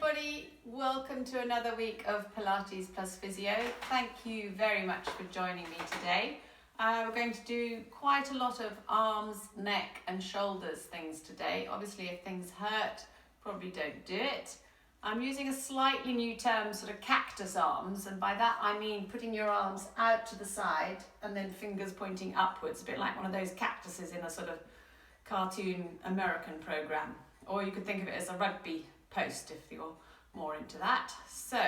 everybody, welcome to another week of Pilates plus Physio. Thank you very much for joining me today. We're going to do quite a lot of arms, neck and shoulders things today. Obviously if things hurt, probably don't do it. I'm using a slightly new term, sort of cactus arms, and by that I mean putting your arms out to the side and then fingers pointing upwards, a bit like one of those cactuses in a sort of cartoon American program. Or you could think of it as a rugby post if you're more into that. So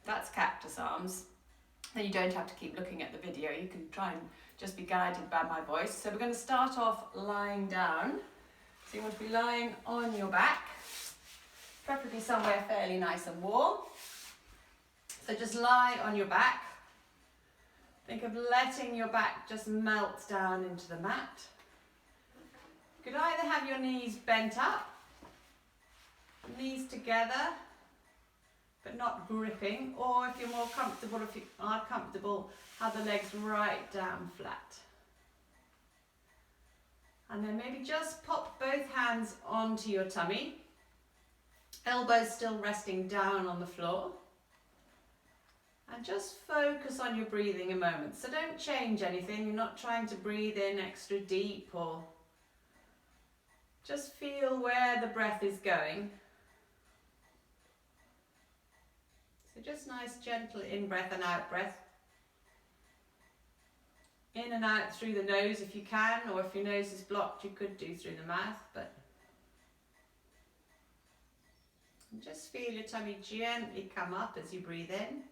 that's cactus arms. Then you don't have to keep looking at the video, you can try and just be guided by my voice. So we're going to start off lying down. So you want to be lying on your back, preferably somewhere fairly nice and warm. So just lie on your back. Think of letting your back just melt down into the mat. You could either have your knees bent up, knees together, but not gripping, or if you're more comfortable, if you are comfortable, have the legs right down flat. And then maybe just pop both hands onto your tummy, elbows still resting down on the floor, and just focus on your breathing a moment. So don't change anything, you're not trying to breathe in extra deep, or just feel where the breath is going. So just nice gentle in-breath and out-breath. In and out through the nose if you can, or if your nose is blocked you could do through the mouth, but just feel your tummy gently come up as you breathe in.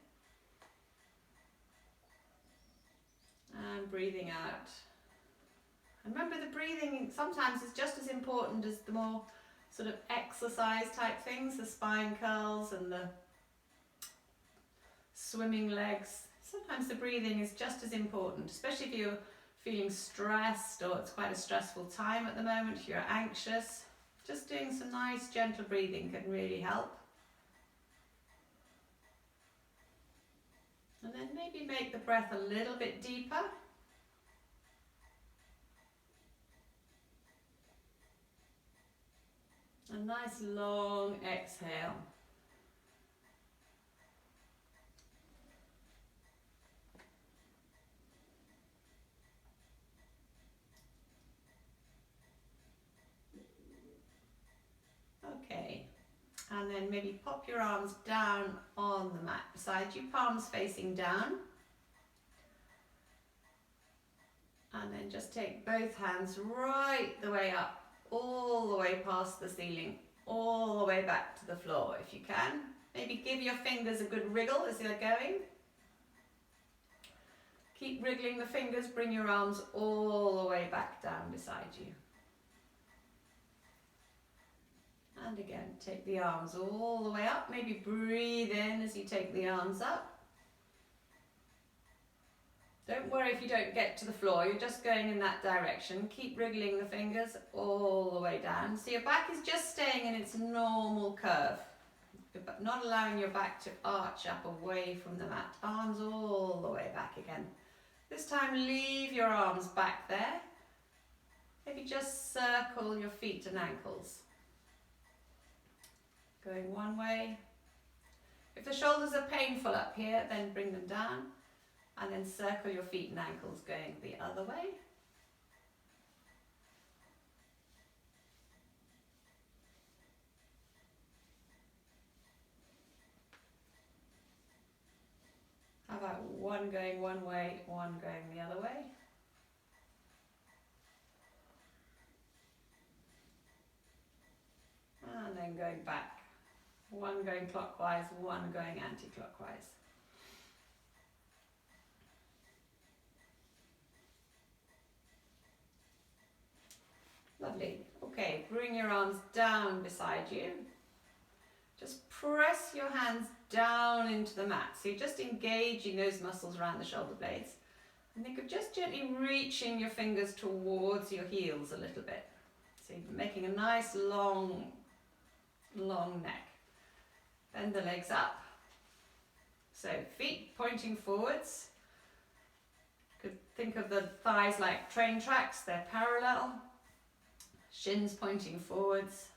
And breathing out. And remember, the breathing sometimes is just as important as the more sort of exercise type things, the spine curls and the swimming legs. Sometimes the breathing is just as important, especially if you're feeling stressed or it's quite a stressful time at the moment, if you're anxious. Just doing some nice gentle breathing can really help. And then maybe make the breath a little bit deeper. A nice long exhale. Okay, and then maybe pop your arms down on the mat beside you, palms facing down. And then just take both hands right the way up, all the way past the ceiling, all the way back to the floor if you can. Maybe give your fingers a good wriggle as they're going. Keep wriggling the fingers, bring your arms all the way back down beside you. And again, take the arms all the way up. Maybe breathe in as you take the arms up. Don't worry if you don't get to the floor, you're just going in that direction. Keep wriggling the fingers all the way down. So your back is just staying in its normal curve, but not allowing your back to arch up away from the mat. Arms all the way back again. This time leave your arms back there. Maybe just circle your feet and ankles. Going one way. If the shoulders are painful up here, then bring them down. And then circle your feet and ankles going the other way. How about one going one way, one going the other way? And then going back. One going clockwise, one going anti-clockwise. Lovely. Okay, bring your arms down beside you. Just press your hands down into the mat. So you're just engaging those muscles around the shoulder blades. And think of just gently reaching your fingers towards your heels a little bit. So you're making a nice long neck. Bend the legs up. So feet pointing forwards. Could think of the thighs like train tracks, they're parallel. Shins pointing forwards.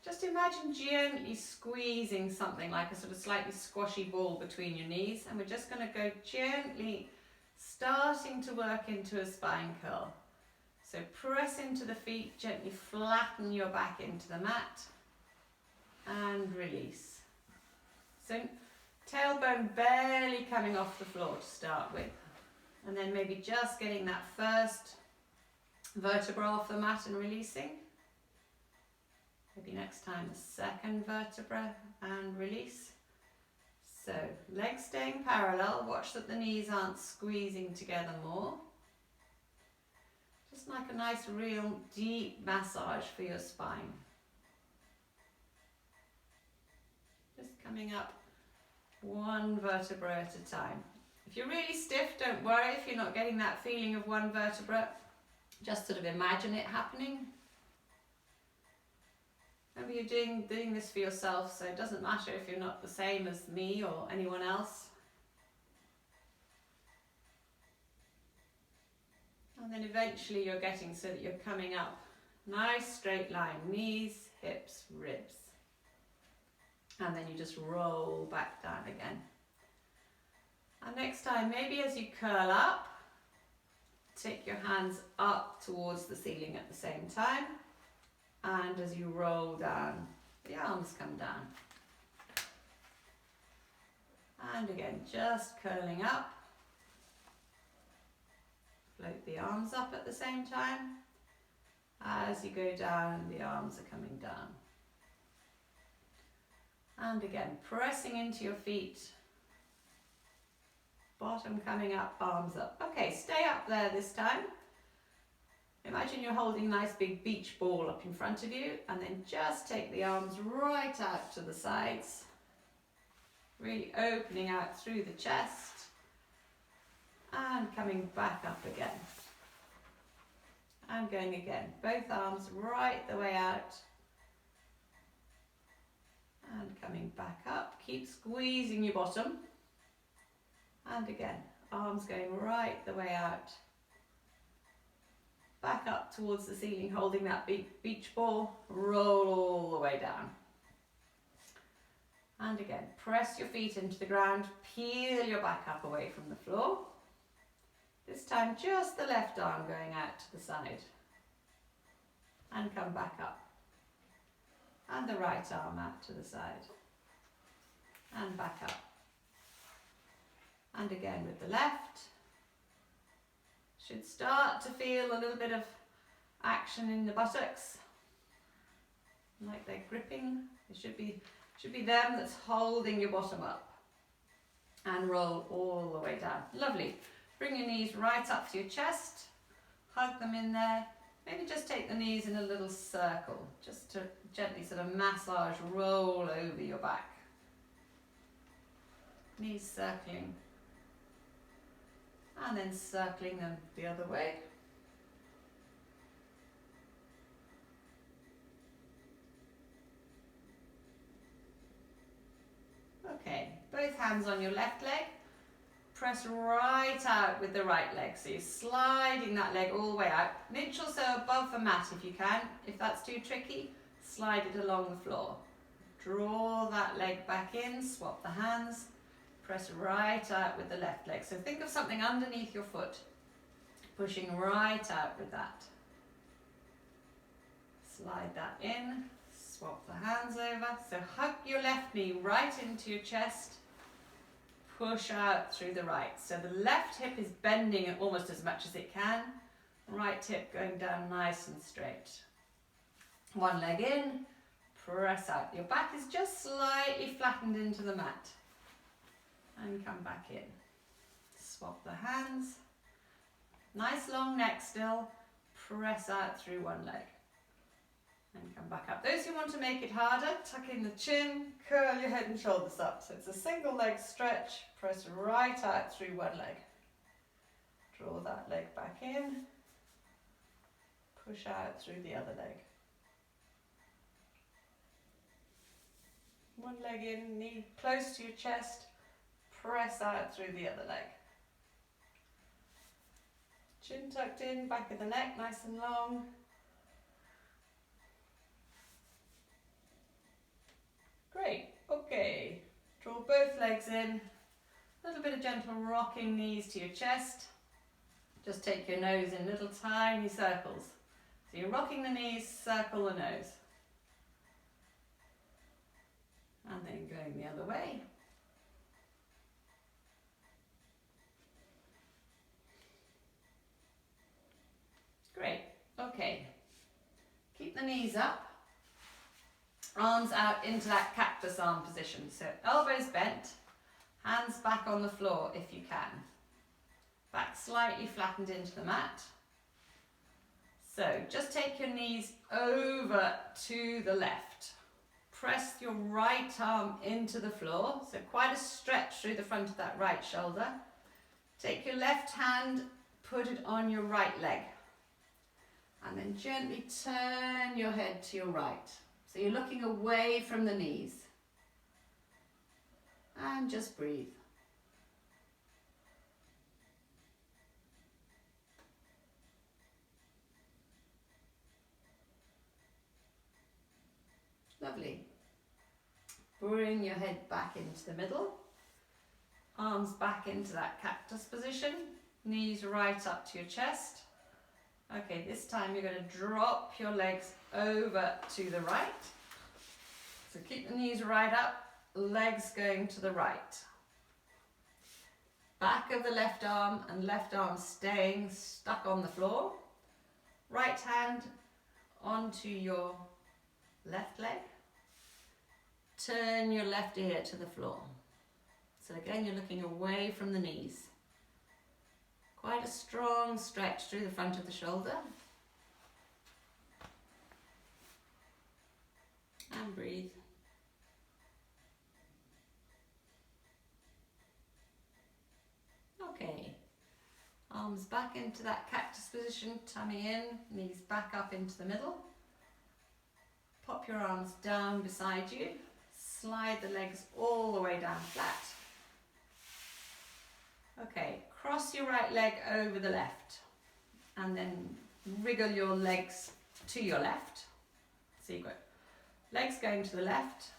just imagine gently squeezing something like a sort of slightly squashy ball between your knees, and we're just going to go gently starting to work into a spine curl. So press into the feet, gently flatten your back into the mat and release. So tailbone barely coming off the floor to start with, and then maybe just getting that first vertebra off the mat and releasing. Maybe next time the second vertebra and release. So legs staying parallel, watch that the knees aren't squeezing together more. Just like a nice real deep massage for your spine. Just coming up one vertebra at a time. If you're really stiff, don't worry if you're not getting that feeling of one vertebra. Just sort of imagine it happening. Remember, you're doing this for yourself, so it doesn't matter if you're not the same as me or anyone else. And then eventually you're getting so that you're coming up. Nice straight line, knees, hips, ribs. And then you just roll back down again. And next time, maybe as you curl up, take your hands up towards the ceiling at the same time. And as you roll down, the arms come down. And again, just curling up. Float the arms up at the same time. As you go down, the arms are coming down. And again, pressing into your feet. Bottom coming up, arms up. Okay, stay up there this time. Imagine you're holding a nice big beach ball up in front of you, and then just take the arms right out to the sides. Really opening out through the chest. And coming back up again. And going again. Both arms right the way out. And coming back up. Keep squeezing your bottom. And again, arms going right the way out. Back up towards the ceiling, holding that big beach ball. Roll all the way down. And again, press your feet into the ground. Peel your back up away from the floor. This time, just the left arm going out to the side. And come back up. And the right arm out to the side. And back up. And again with the left. Should start to feel a little bit of action in the buttocks. Like they're gripping. It should be them that's holding your bottom up. And roll all the way down. Lovely. Bring your knees right up to your chest. Hug them in there. Maybe just take the knees in a little circle. Just to gently sort of massage, roll over your back. Knees circling. And then circling them the other way. Okay, both hands on your left leg. Press right out with the right leg. So you're sliding that leg all the way out. An inch or so above the mat if you can. If that's too tricky, slide it along the floor. Draw that leg back in, swap the hands. Press right out with the left leg. So think of something underneath your foot. Pushing right out with that. Slide that in. Swap the hands over. So hug your left knee right into your chest. Push out through the right. So the left hip is bending almost as much as it can. Right hip going down nice and straight. One leg in. Press out. Your back is just slightly flattened into the mat. And come back in. Swap the hands. Nice long neck still. Press out through one leg. And come back up. Those who want to make it harder, tuck in the chin, curl your head and shoulders up. So it's a single leg stretch. Press right out through one leg. Draw that leg back in. Push out through the other leg. One leg in, knee close to your chest. Press out through the other leg. Chin tucked in, back of the neck nice and long. legs in, a little bit of gentle rocking knees to your chest. Just take your nose in little tiny circles. So you're rocking the knees, circle the nose. And then going the other way. Great, okay. Keep the knees up. Arms out into that cactus arm position. So elbows bent, hands back on the floor if you can. Back slightly flattened into the mat. So just take your knees over to the left. Press your right arm into the floor. So quite a stretch through the front of that right shoulder. Take your left hand, put it on your right leg. And then gently turn your head to your right. So you're looking away from the knees. And just breathe. Lovely. Bring your head back into the middle. Arms back into that cactus position. Knees right up to your chest. Okay, this time you're going to drop your legs over to the right. So keep the knees right up, legs going to the right. Back of the left arm and left arm staying stuck on the floor. Right hand onto your left leg. Turn your left ear to the floor. So again, you're looking away from the knees. Quite a strong stretch through the front of the shoulder. And breathe. Okay. Arms back into that cactus position, tummy in, knees back up into the middle. Pop your arms down beside you. Slide the legs all the way down flat. Okay, cross your right leg over the left and then wriggle your legs to your left. So you've got legs going to the left.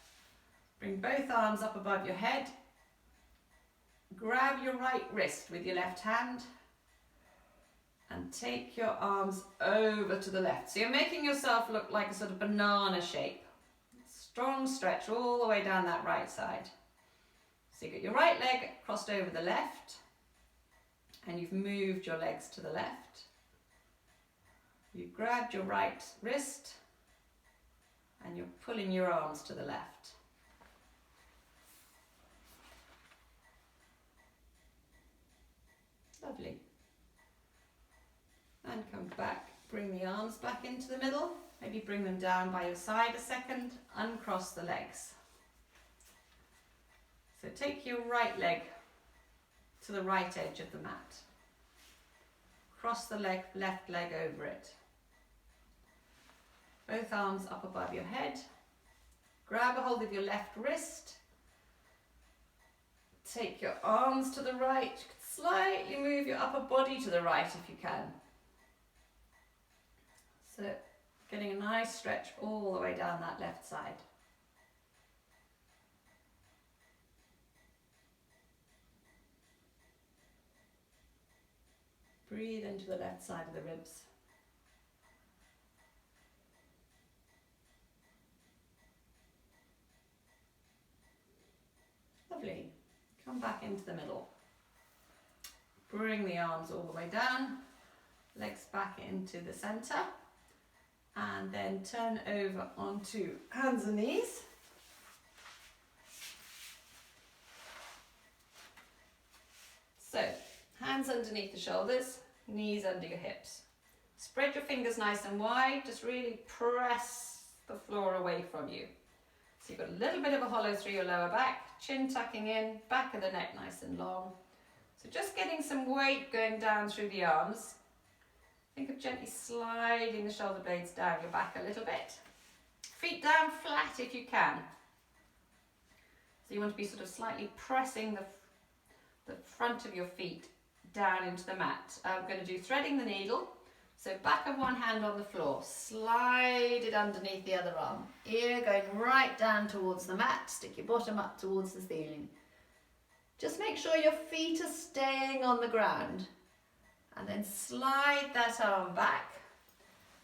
Bring both arms up above your head. Grab your right wrist with your left hand and take your arms over to the left. So you're making yourself look like a sort of banana shape. Strong stretch all the way down that right side. So you've got your right leg crossed over the left and you've moved your legs to the left. You've grabbed your right wrist and you're pulling your arms to the left. Lovely. And come back, bring the arms back into the middle. Maybe bring them down by your side a second, uncross the legs. So take your right leg to the right edge of the mat. Cross the left leg over it. Both arms up above your head. Grab a hold of your left wrist. Take your arms to the right. Slightly move your upper body to the right if you can. So getting a nice stretch all the way down that left side. Breathe into the left side of the ribs. Lovely. Come back into the middle. Bring the arms all the way down, legs back into the center, and then turn over onto hands and knees. So, hands underneath the shoulders, knees under your hips. Spread your fingers nice and wide, just really press the floor away from you. So you've got a little bit of a hollow through your lower back, chin tucking in, back of the neck nice and long. So just getting some weight going down through the arms. Think of gently sliding the shoulder blades down your back a little bit. Feet down flat if you can. So you want to be sort of slightly pressing the front of your feet down into the mat. I'm going to do threading the needle. So back of one hand on the floor, slide it underneath the other arm. Ear going right down towards the mat, stick your bottom up towards the ceiling. Just make sure your feet are staying on the ground, and then slide that arm back.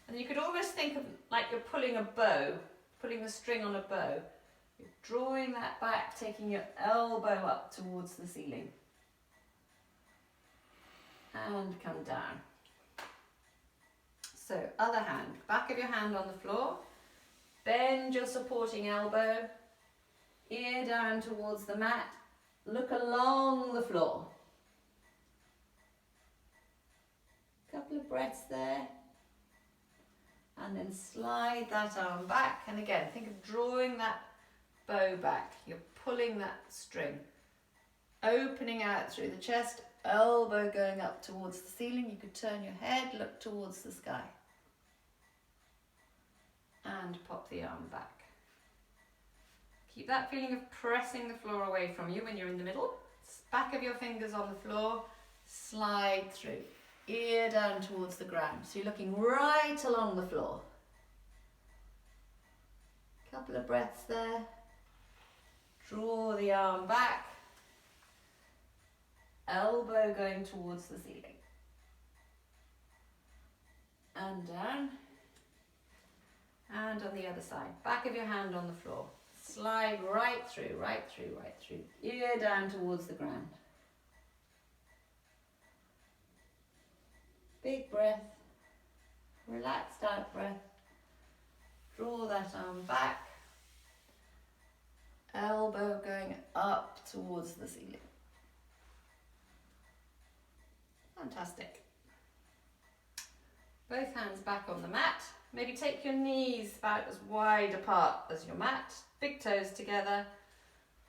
And you could almost think of like you're pulling a bow, pulling the string on a bow. You're drawing that back, taking your elbow up towards the ceiling. And come down. So other hand, back of your hand on the floor. Bend your supporting elbow, ear down towards the mat. Look along the floor. Couple of breaths there. And then slide that arm back. And again, think of drawing that bow back. You're pulling that string. Opening out through the chest, elbow going up towards the ceiling. You could turn your head, look towards the sky. And pop the arm back. Keep that feeling of pressing the floor away from you when you're in the middle. Back of your fingers on the floor, slide through. Ear down towards the ground. So you're looking right along the floor. Couple of breaths there. Draw the arm back. Elbow going towards the ceiling. And down. And on the other side. Back of your hand on the floor. Slide right through, right through, right through. Ear down towards the ground. Big breath. Relaxed out breath. Draw that arm back. Elbow going up towards the ceiling. Fantastic. Both hands back on the mat. Maybe take your knees about as wide apart as your mat. Big toes together.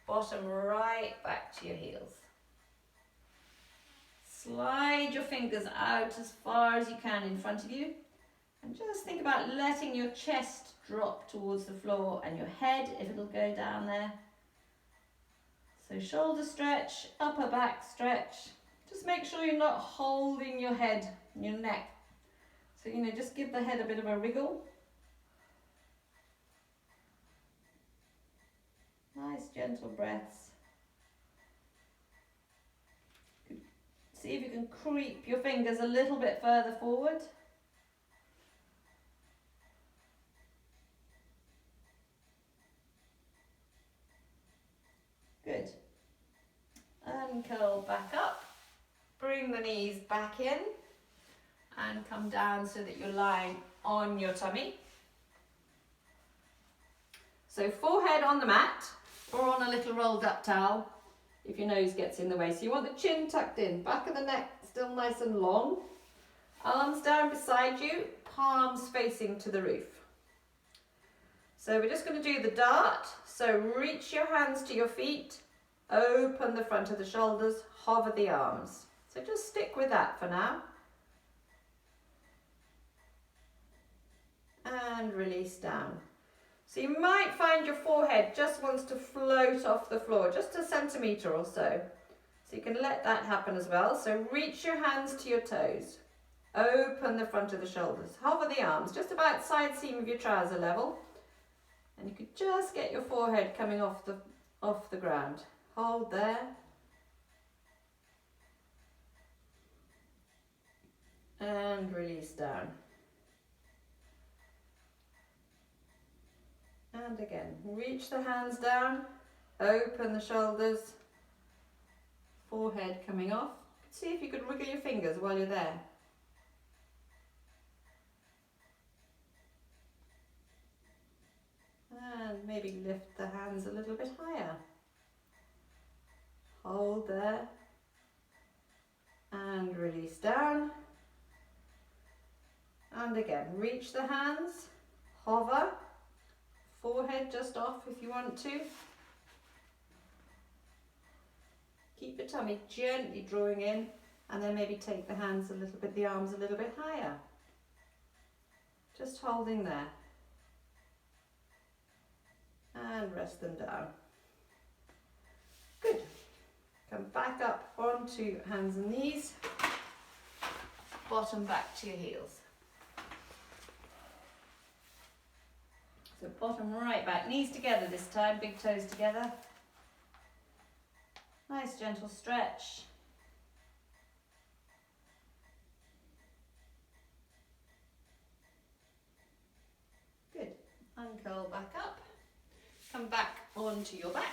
Bottom right back to your heels. Slide your fingers out as far as you can in front of you. And just think about letting your chest drop towards the floor and your head, if it'll go down there. So shoulder stretch, upper back stretch. Just make sure you're not holding your head and your neck. So, just give the head a bit of a wriggle. Nice gentle breaths. See if you can creep your fingers a little bit further forward. Good. And curl back up. Bring the knees back in. And come down so that you're lying on your tummy. So forehead on the mat or on a little rolled up towel if your nose gets in the way. So you want the chin tucked in, back of the neck still nice and long. Arms down beside you, palms facing to the roof. So we're just going to do the dart. So reach your hands to your feet, open the front of the shoulders, hover the arms. So just stick with that for now. And release down. So you might find your forehead just wants to float off the floor, just a centimetre or so. So you can let that happen as well. So reach your hands to your toes. Open the front of the shoulders. Hover the arms, just about side seam of your trouser level. And you could just get your forehead coming off the ground. Hold there. And release down. And again, reach the hands down, open the shoulders, forehead coming off. See if you could wiggle your fingers while you're there. And maybe lift the hands a little bit higher. Hold there. And release down. And again, reach the hands, hover. Forehead just off if you want to. Keep your tummy gently drawing in and then maybe take the hands a little bit, the arms a little bit higher. Just holding there. And rest them down. Good. Come back up onto hands and knees. Bottom back to your heels. So bottom right back, knees together this time, big toes together. Nice gentle stretch. Good. Uncurl back up. Come back onto your back.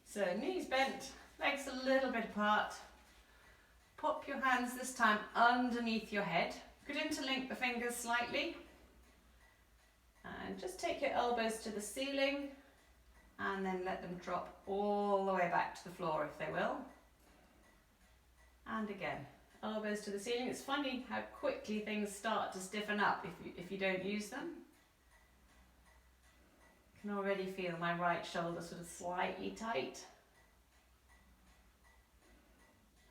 So knees bent, legs a little bit apart. Pop your hands this time underneath your head. Could interlink the fingers slightly. And just take your elbows to the ceiling and then let them drop all the way back to the floor if they will. And again, elbows to the ceiling. It's funny how quickly things start to stiffen up if you don't use them. I can already feel my right shoulder sort of slightly tight.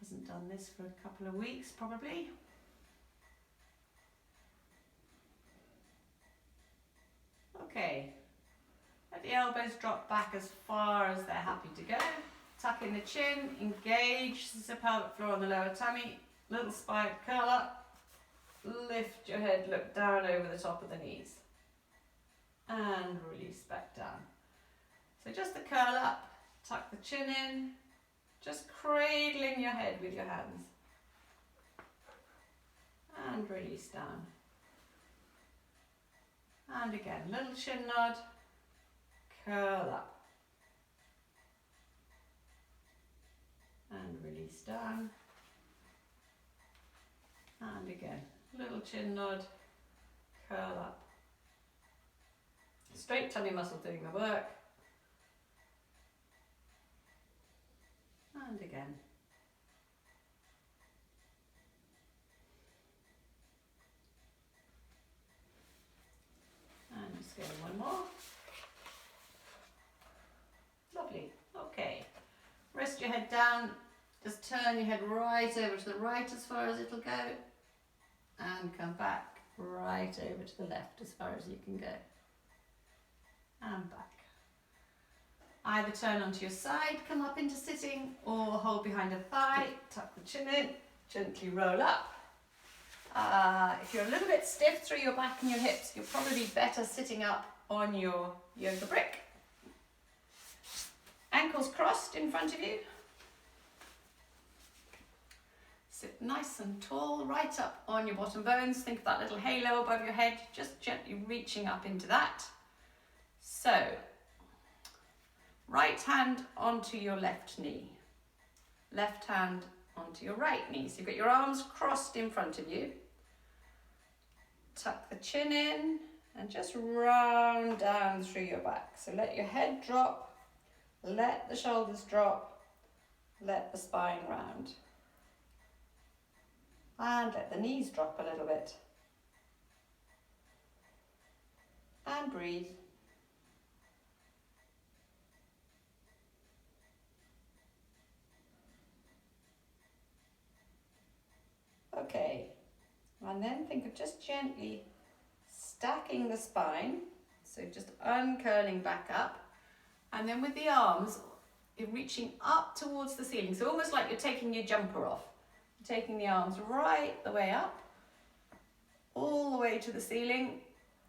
Hasn't done this for a couple of weeks probably. Okay, let the elbows drop back as far as they're happy to go. Tuck in the chin, engage the pelvic floor on the lower tummy, little spine curl up, lift your head, look down over the top of the knees and release back down. So just the curl up, tuck the chin in, just cradling your head with your hands and release down. And again, little chin nod, curl up and release down. And again, little chin nod, curl up. Straight tummy muscle doing the work. And again. And just go one more. Lovely. Okay. Rest your head down. Just turn your head right over to the right as far as it'll go. And come back right over to the left as far as you can go. And back. Either turn onto your side, come up into sitting, or hold behind a thigh, tuck the chin in, gently roll up. If you're a little bit stiff through your back and your hips, you'll probably be better sitting up on your yoga brick. Ankles crossed in front of you. Sit nice and tall, right up on your bottom bones. Think of that little halo above your head, just gently reaching up into that. So, right hand onto your left knee, left hand onto your right knee. So you've got your arms crossed in front of you. Tuck the chin in and just round down through your back. So let your head drop, let the shoulders drop, let the spine round. And let the knees drop a little bit. And breathe. Okay, and then think of just gently stacking the spine, so just uncurling back up, and then with the arms, you're reaching up towards the ceiling, so almost like you're taking your jumper off. You're taking the arms right the way up, all the way to the ceiling,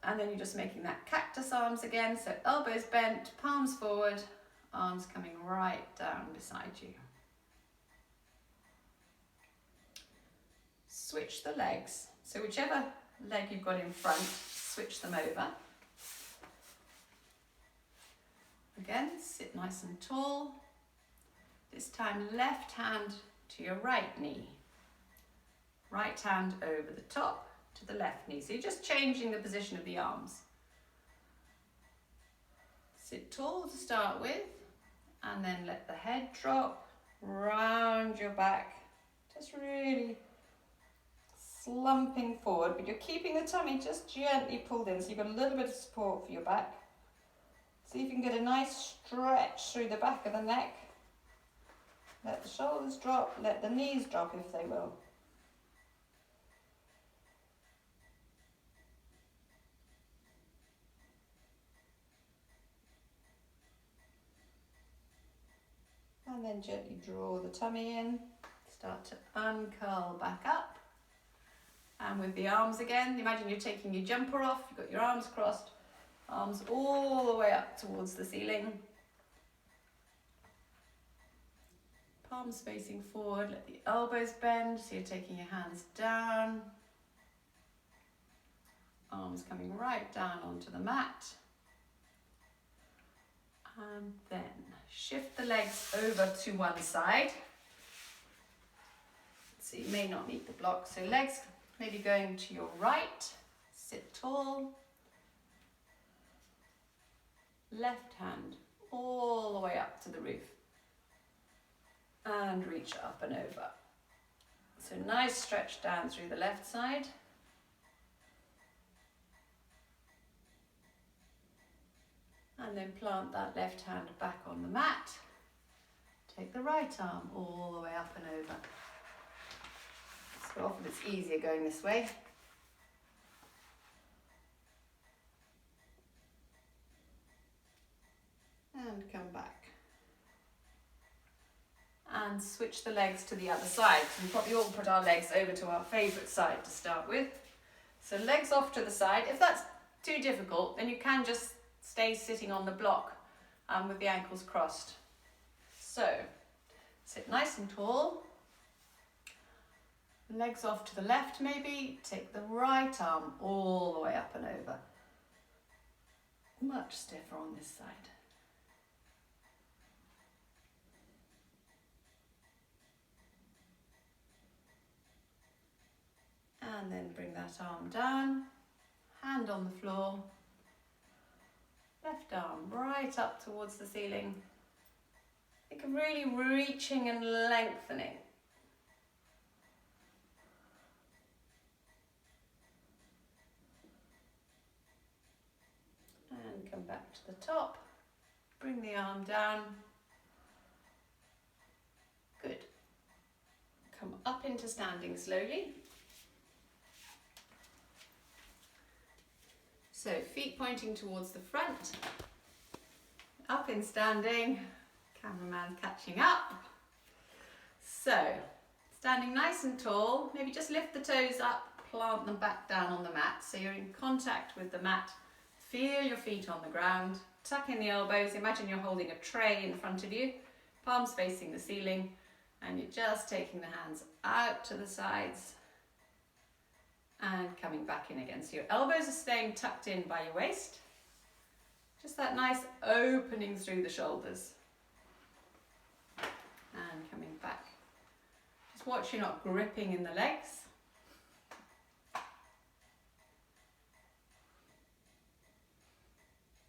and then you're just making that cactus arms again, so elbows bent, palms forward, arms coming right down beside you. Switch the legs, so whichever leg you've got in front, switch them over. Again, sit nice and tall. This time left hand to your right knee. Right hand over the top to the left knee. So you're just changing the position of the arms. Sit tall to start with, and then let the head drop, round your back, just really slumping forward, but you're keeping the tummy just gently pulled in, so you've got a little bit of support for your back. See if you can get a nice stretch through the back of the neck. Let the shoulders drop, let the knees drop if they will. And then gently draw the tummy in, start to uncurl back up. And with the arms again, imagine you're taking your jumper off, you've got your arms crossed, Arms all the way up towards the ceiling. Palms facing forward, let the elbows bend, so you're taking your hands down. Arms coming right down onto the mat. And then shift the legs over to one side. So you may not need the block. So legs maybe going to your right. Sit tall. Left hand all the way up to the roof. And reach up and over. So nice stretch down through the left side. And then plant that left hand back on the mat. Take the right arm all the way up and over. So often it's easier going this way. And come back. And switch the legs to the other side. So we probably all put our legs over to our favourite side to start with. So legs off to the side. If that's too difficult, then you can just stay sitting on the block with the ankles crossed. So sit nice and tall. Legs off to the left maybe. Take the right arm all the way up and over. Much stiffer on this side. And then bring that arm down, hand on the floor, left arm right up towards the ceiling. Think of really reaching and lengthening. And come back to the top, bring the arm down. Good. Come up into standing slowly. So feet pointing towards the front, up in standing, cameraman catching up. So standing nice and tall, maybe just lift the toes up, plant them back down on the mat so you're in contact with the mat. Feel your feet on the ground, tuck in the elbows, imagine you're holding a tray in front of you, palms facing the ceiling, and you're just taking the hands out to the sides and coming back in again. So your elbows are staying tucked in by your waist. Just that nice opening through the shoulders. And coming back. Just watch you're not gripping in the legs.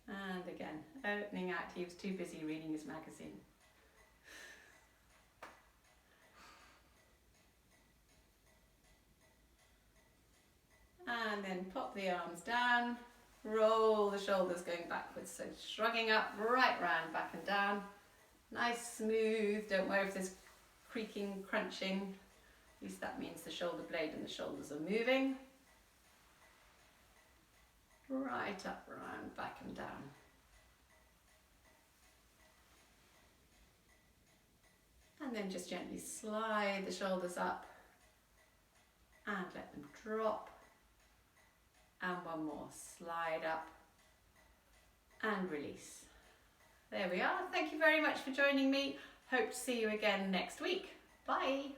And again, opening out. He was too busy reading his magazine. And then pop the arms down, roll the shoulders going backwards. So shrugging up, right round, back and down. Nice, smooth, don't worry if there's creaking, crunching. At least that means the shoulder blade and the shoulders are moving. Right up, round, back and down. And then just gently slide the shoulders up and let them drop. And one more, slide up and release. There we are. Thank you very much for joining me. Hope to see you again next week. Bye.